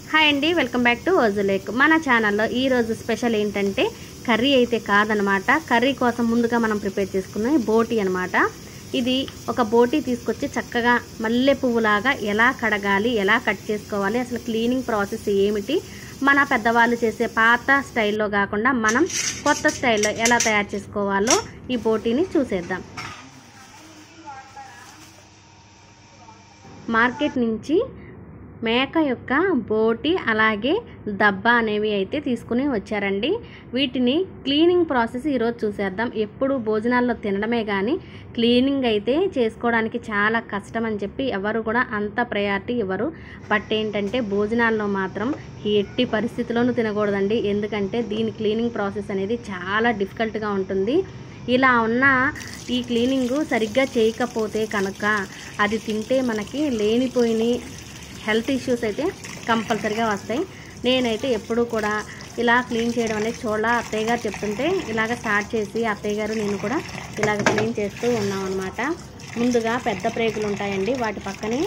Hi అండి, welcome back to ఓజులేక్. మన ఛానల్లో ఈరోజు స్పెషల్ ఏంటంటే కర్రీ అయితే కాదనమాట. కర్రీ కోసం ముందుగా మనం ప్రిపేర్ చేసుకున్న బోటి అనమాట. ఇది ఒక బోటి తీసుకొచ్చి చక్కగా మల్లె పువ్వులాగా ఎలా కడగాలి, ఎలా కట్ చేసుకోవాలి, అసలు క్లీనింగ్ ప్రాసెస్ ఏమిటి, మన పెద్దవాళ్ళు చేసే పాత స్టైల్లో కాకుండా మనం కొత్త స్టైల్లో ఎలా తయారు చేసుకోవాలో ఈ బోటిని చూసేద్దాం. మార్కెట్ నుంచి మేక యొక్క బోటి అలాగే దబ్బా అనేవి అయితే తీసుకుని వచ్చారండి. వీటిని క్లీనింగ్ ప్రాసెస్ ఈరోజు చూసేద్దాం. ఎప్పుడు భోజనాల్లో తినడమే కానీ క్లీనింగ్ అయితే చేసుకోవడానికి చాలా కష్టం అని చెప్పి ఎవరు కూడా అంత ప్రయారిటీ ఇవ్వరు. బట్ ఏంటంటే భోజనాల్లో మాత్రం ఎట్టి పరిస్థితుల్లోనూ తినకూడదండి. ఎందుకంటే దీని క్లీనింగ్ ప్రాసెస్ అనేది చాలా డిఫికల్ట్గా ఉంటుంది. ఇలా ఉన్న ఈ క్లీనింగు సరిగ్గా చేయకపోతే కనుక అది తింటే మనకి లేనిపోయిన హెల్త్ ఇష్యూస్ అయితే కంపల్సరీగా వస్తాయి. నేనైతే ఎప్పుడూ కూడా ఇలా క్లీన్ చేయడం అనేది అత్తయ్య గారు చెప్తుంటే ఇలాగ స్టార్ట్ చేసి అత్తయ్య గారు నేను కూడా ఇలాగ క్లీన్ చేస్తూ ఉన్నాం అనమాట. ముందుగా పెద్ద ప్రేగులు ఉంటాయండి, వాటి పక్కనే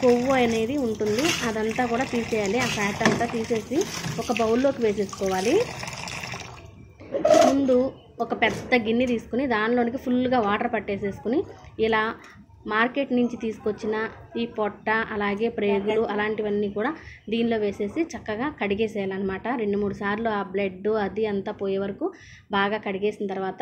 కొవ్వు అనేది ఉంటుంది, అదంతా కూడా తీసేయాలి. ఆ ఫ్యాట్ అంతా తీసేసి ఒక బౌల్లోకి వేసేసుకోవాలి. ముందు ఒక పెద్ద గిన్నె తీసుకుని దానిలోనికి ఫుల్గా వాటర్ పట్టేసేసుకుని ఇలా మార్కెట్ నుంచి తీసుకొచ్చిన ఈ పొట్ట అలాగే ప్రేగులు అలాంటివన్నీ కూడా దీనిలో వేసేసి చక్కగా కడిగేసేయాలన్నమాట. 2-3 సార్లు ఆ బ్లడ్ అది అంతా పోయే వరకు బాగా కడిగేసిన తర్వాత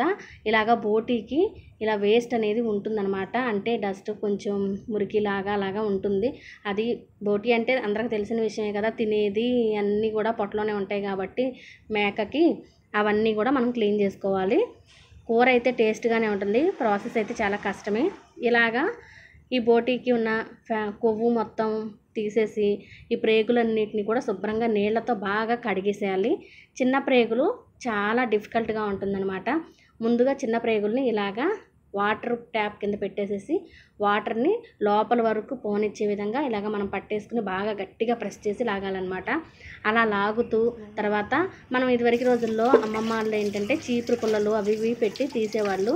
ఇలాగ బోటీకి ఇలా వేస్ట్ అనేది ఉంటుందన్నమాట. అంటే డస్ట్ కొంచెం మురికిలాగా అలాగా ఉంటుంది. అది బోటీ అంటే అందరికి తెలిసిన విషయమే కదా, తినేది అన్నీ కూడా పొట్టలోనే ఉంటాయి కాబట్టి మేకకి అవన్నీ కూడా మనం క్లీన్ చేసుకోవాలి. కూర అయితే టేస్ట్గానే ఉంటుంది, ప్రాసెస్ అయితే చాలా కష్టమే. ఇలాగా ఈ బోటీకి ఉన్న కొవ్వు మొత్తం తీసేసి ఈ ప్రేగులన్నిటిని కూడా శుభ్రంగా నీళ్ళతో బాగా కడిగేసేయాలి. చిన్న ప్రేగులు చాలా డిఫికల్ట్గా ఉంటుందన్నమాట. ముందుగా చిన్న ప్రేగుల్ని ఇలాగా వాటర్ ట్యాప్ కింద పెట్టేసేసి వాటర్ని లోపల వరకు పోనిచ్చే విధంగా ఇలాగ మనం పట్టేసుకుని బాగా గట్టిగా ప్రెస్ చేసి లాగాలన్నమాట. అలా లాగుతూ తర్వాత మనం ఇదివరకు రోజుల్లో అమ్మమ్మ వాళ్ళు ఏంటంటే చీపురు పుల్లలు అవి ఇవి పెట్టి తీసేవాళ్ళు.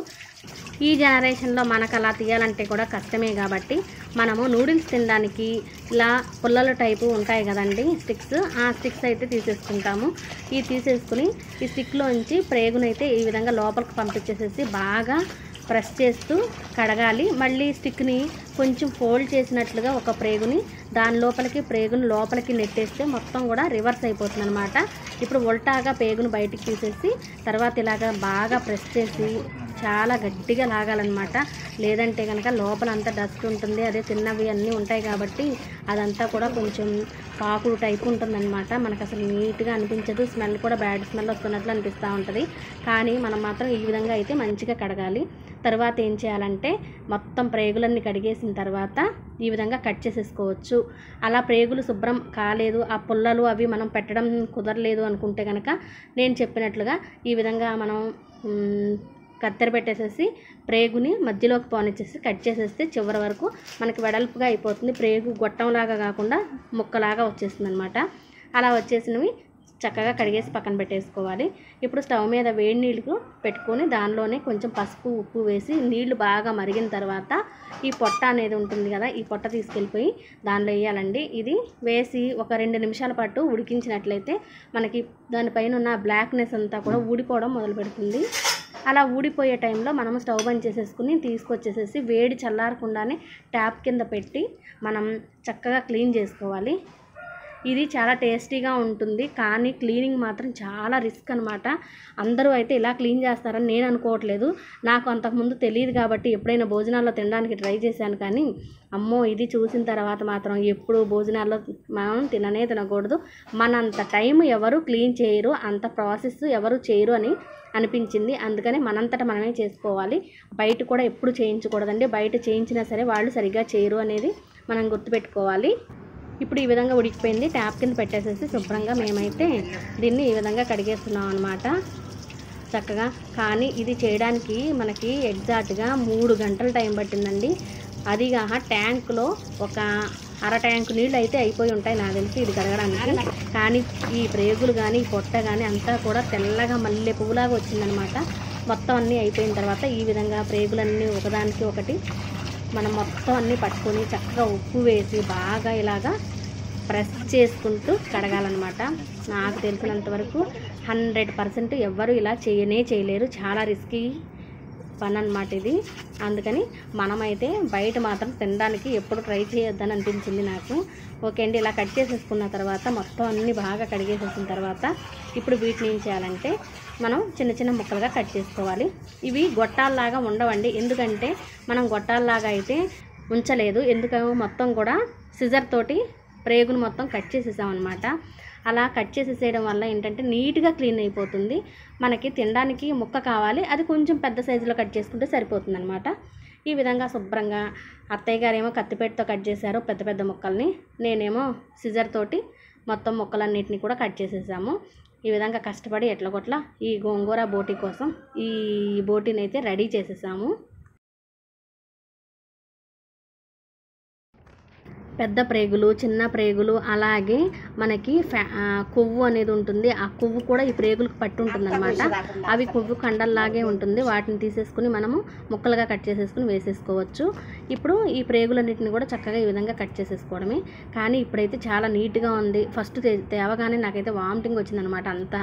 ఈ జనరేషన్లో మనకు అలా తీయాలంటే కూడా కష్టమే కాబట్టి మనము నూడిల్స్ తినడానికి ఇలా పుల్లల టైపు ఉంటాయి కదండి స్టిక్స్, ఆ స్టిక్స్ అయితే తీసేసుకుంటాము. ఈ తీసేసుకుని ఈ స్టిక్లోంచి ప్రేగునైతే ఈ విధంగా లోపలికి పంపించేసేసి బాగా ప్రెస్ చేస్తూ కడగాలి. మళ్ళీ స్టిక్ని కొంచెం ఫోల్డ్ చేసినట్లుగా ఒక ప్రేగుని దాని లోపలికి ప్రేగుని లోపలికి నెట్టేస్తే మొత్తం కూడా రివర్స్ అయిపోతుంది అనమాట. ఇప్పుడు ఉల్టాగా ప్రేగును బయటికి తీసేసి తర్వాత ఇలాగ బాగా ప్రెస్ చేసి చాలా గట్టిగా లాగాలన్నమాట. లేదంటే కనుక లోపల అంతా డస్ట్ ఉంటుంది, అదే తిన్నవి అన్నీ ఉంటాయి కాబట్టి అదంతా కూడా కొంచెం పాకుడు టైపు ఉంటుందన్నమాట. మనకు అసలు నీట్గా అనిపించదు, స్మెల్ కూడా బ్యాడ్ స్మెల్ వస్తున్నట్లు అనిపిస్తూ ఉంటుంది. కానీ మనం మాత్రం ఈ విధంగా అయితే మంచిగా కడగాలి. తర్వాత ఏం చేయాలంటే మొత్తం ప్రేగులన్నీ కడిగేసిన తర్వాత ఈ విధంగా కట్ చేసేసుకోవచ్చు. అలా ప్రేగులు శుభ్రం కాలేదు, ఆ పుల్లలు అవి మనం పెట్టడం కుదరలేదు అనుకుంటే కనుక నేను చెప్పినట్లుగా ఈ విధంగా మనం కత్తెర పెట్టేసేసి ప్రేగుని మధ్యలోకి పోనిచ్చేసి కట్ చేసేస్తే చివరి వరకు మనకి వెడల్పుగా అయిపోతుంది. ప్రేగు గొట్టంలాగా కాకుండా ముక్కలాగా వచ్చేస్తుంది అనమాట. అలా వచ్చేసినవి చక్కగా కడిగేసి పక్కన పెట్టేసుకోవాలి. ఇప్పుడు స్టవ్ మీద వేడి నీళ్ళు పెట్టుకొని దానిలోనే కొంచెం పసుపు ఉప్పు వేసి నీళ్లు బాగా మరిగిన తర్వాత ఈ పొట్ట అనేది ఉంటుంది కదా, ఈ పొట్ట తీసుకెళ్ళిపోయి దానిలో వేయాలండి. ఇది వేసి ఒక 2 నిమిషాల పాటు ఉడికించినట్లయితే మనకి దానిపైన ఉన్న బ్లాక్నెస్ అంతా కూడా ఊడిపోవడం మొదలు పెడుతుంది. అలా ఊడిపోయే టైంలో మనం స్టవ్ బంద్ చేసేసుకుని తీసుకొచ్చేసేసి వేడి చల్లారకుండానే ట్యాప్ కింద పెట్టి మనం చక్కగా క్లీన్ చేసుకోవాలి. ఇది చాలా టేస్టీగా ఉంటుంది, కానీ క్లీనింగ్ మాత్రం చాలా రిస్క్ అనమాట. అందరూ అయితే ఇలా క్లీన్ చేస్తారని నేను అనుకోవట్లేదు. నాకు అంతకుముందు తెలియదు కాబట్టి ఎప్పుడైనా భోజనాల్లో తినడానికి ట్రై చేశాను, కానీ అమ్మో ఇది చూసిన తర్వాత మాత్రం ఎప్పుడు భోజనాల్లో మనం తినకూడదు. మనంత టైం ఎవరు క్లీన్ చేయరు, అంత ప్రాసెస్ ఎవరు చేయరు అని అనిపించింది. అందుకని మనంతట మనమే చేసుకోవాలి. బయట కూడా ఎప్పుడు చేయించకూడదండి. బయట చేయించినా సరే వాళ్ళు సరిగ్గా చేయరు అనేది మనం గుర్తుపెట్టుకోవాలి. ఇప్పుడు ఈ విధంగా ఉడికిపోయింది, ట్యాప్ కింద పెట్టేసేసి శుభ్రంగా మేమైతే దీన్ని ఈ విధంగా కడిగేస్తున్నాం అనమాట చక్కగా. కానీ ఇది చేయడానికి మనకి ఎగ్జాక్ట్గా 3 గంటల టైం పట్టిందండి. అదిగా ట్యాంకులో ఒక అర ట్యాంకు నీళ్ళు అయితే అయిపోయి ఉంటాయి నాకు తెలిసి ఇది కడగడానికి. కానీ ఈ ప్రేగులు కానీ పొట్ట కానీ అంతా కూడా తెల్లగా మల్లె పువ్వులాగా వచ్చిందనమాట. మొత్తం అన్నీ అయిపోయిన తర్వాత ఈ విధంగా ప్రేగులన్నీ ఒకదానికి ఒకటి మనం మొత్తం అన్నీ పట్టుకొని చక్కగా ఉప్పు వేసి బాగా ఇలాగా ప్రెస్ చేసుకుంటూ కడగాలన్నమాట. నాకు తెలిసినంత వరకు 100% ఎవ్వరూ ఇలా చేయలేరు. చాలా రిస్కీ పని అన్నమాట ఇది. అందుకని మనమైతే బయట మాత్రం తినడానికి ఎప్పుడు ట్రై చేయొద్దని అనిపించింది నాకు. ఓకే అండి, ఇలా కట్ చేసేసుకున్న తర్వాత మొత్తం అన్నీ బాగా కడిగేసేసిన తర్వాత ఇప్పుడు వీటిని ఏం చేయాలంటే మనం చిన్న చిన్న ముక్కలుగా కట్ చేసుకోవాలి. ఇవి గొట్టాల్లాగా ఉండవండి, ఎందుకంటే మనం గొట్టాల్లాగా అయితే ఉంచలేదు. ఎందుకు మొత్తం కూడా సిజర్ తోటి ప్రేగును మొత్తం కట్ చేసేసామన్నమాట. అలా కట్ చేసేసేయడం వల్ల ఏంటంటే నీట్గా క్లీన్ అయిపోతుంది. మనకి తినడానికి ముక్క కావాలి, అది కొంచెం పెద్ద సైజులో కట్ చేసుకుంటే సరిపోతుంది అనమాట. ఈ విధంగా శుభ్రంగా అత్తయ్య గారేమో కత్తిపేటతో కట్ చేశారు పెద్ద పెద్ద ముక్కల్ని, నేనేమో సిజర్ తోటి మొత్తం ముక్కలన్నిటిని కూడా కట్ చేసేసాము. ఈ విధంగా కష్టపడి ఎట్లగొట్ల ఈ గోంగూర బోటి కోసం ఈ బోటిని అయితే రెడీ చేసేసాము. పెద్ద ప్రేగులు, చిన్న ప్రేగులు, అలాగే మనకి కొవ్వు అనేది ఉంటుంది. ఆ కొవ్వు కూడా ఈ ప్రేగులకు పట్టి ఉంటుంది అనమాట. అవి కొవ్వు కండల్లాగే ఉంటుంది. వాటిని తీసేసుకుని మనము ముక్కలుగా కట్ చేసేసుకుని వేసేసుకోవచ్చు. ఇప్పుడు ఈ ప్రేగులన్నింటిని కూడా చక్కగా ఈ విధంగా కట్ చేసేసుకోవడమే. కానీ ఇప్పుడైతే చాలా నీట్గా ఉంది. ఫస్ట్ తేవగానే నాకైతే వామిటింగ్ వచ్చిందనమాట. అంత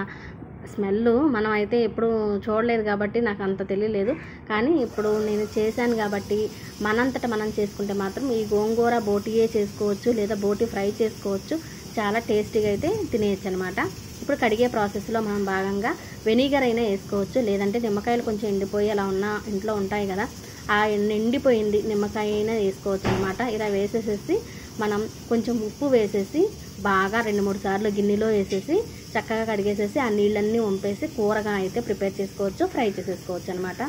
స్మెల్ మనం అయితే ఎప్పుడు చూడలేదు కాబట్టి నాకు అంత తెలియలేదు. కానీ ఇప్పుడు నేను చేశాను కాబట్టి మనంతట మనం చేసుకుంటే మాత్రం ఈ గోంగూర బోటియే చేసుకోవచ్చు, లేదా బోటి ఫ్రై చేసుకోవచ్చు. చాలా టేస్టీగా అయితే తినేయచ్చు అనమాట. ఇప్పుడు కడిగే ప్రాసెస్లో మనం భాగంగా వెనిగర్ అయినా వేసుకోవచ్చు, లేదంటే నిమ్మకాయలు కొంచెం ఎండిపోయి అలా ఉన్న ఇంట్లో ఉంటాయి కదా, ఆ ఎండిపోయింది నిమ్మకాయ అయినా వేసుకోవచ్చు అనమాట. ఇలా వేసేసేసి మనం కొంచెం ఉప్పు వేసేసి బాగా 2-3 సార్లు గిన్నెలో వేసేసి చక్కగా కడిగేసేసి ఆ నీళ్ళన్నీ వంపేసి కూరగా అయితే ప్రిపేర్ చేసుకోవచ్చు, ఫ్రై చేసేసుకోవచ్చు అనమాట.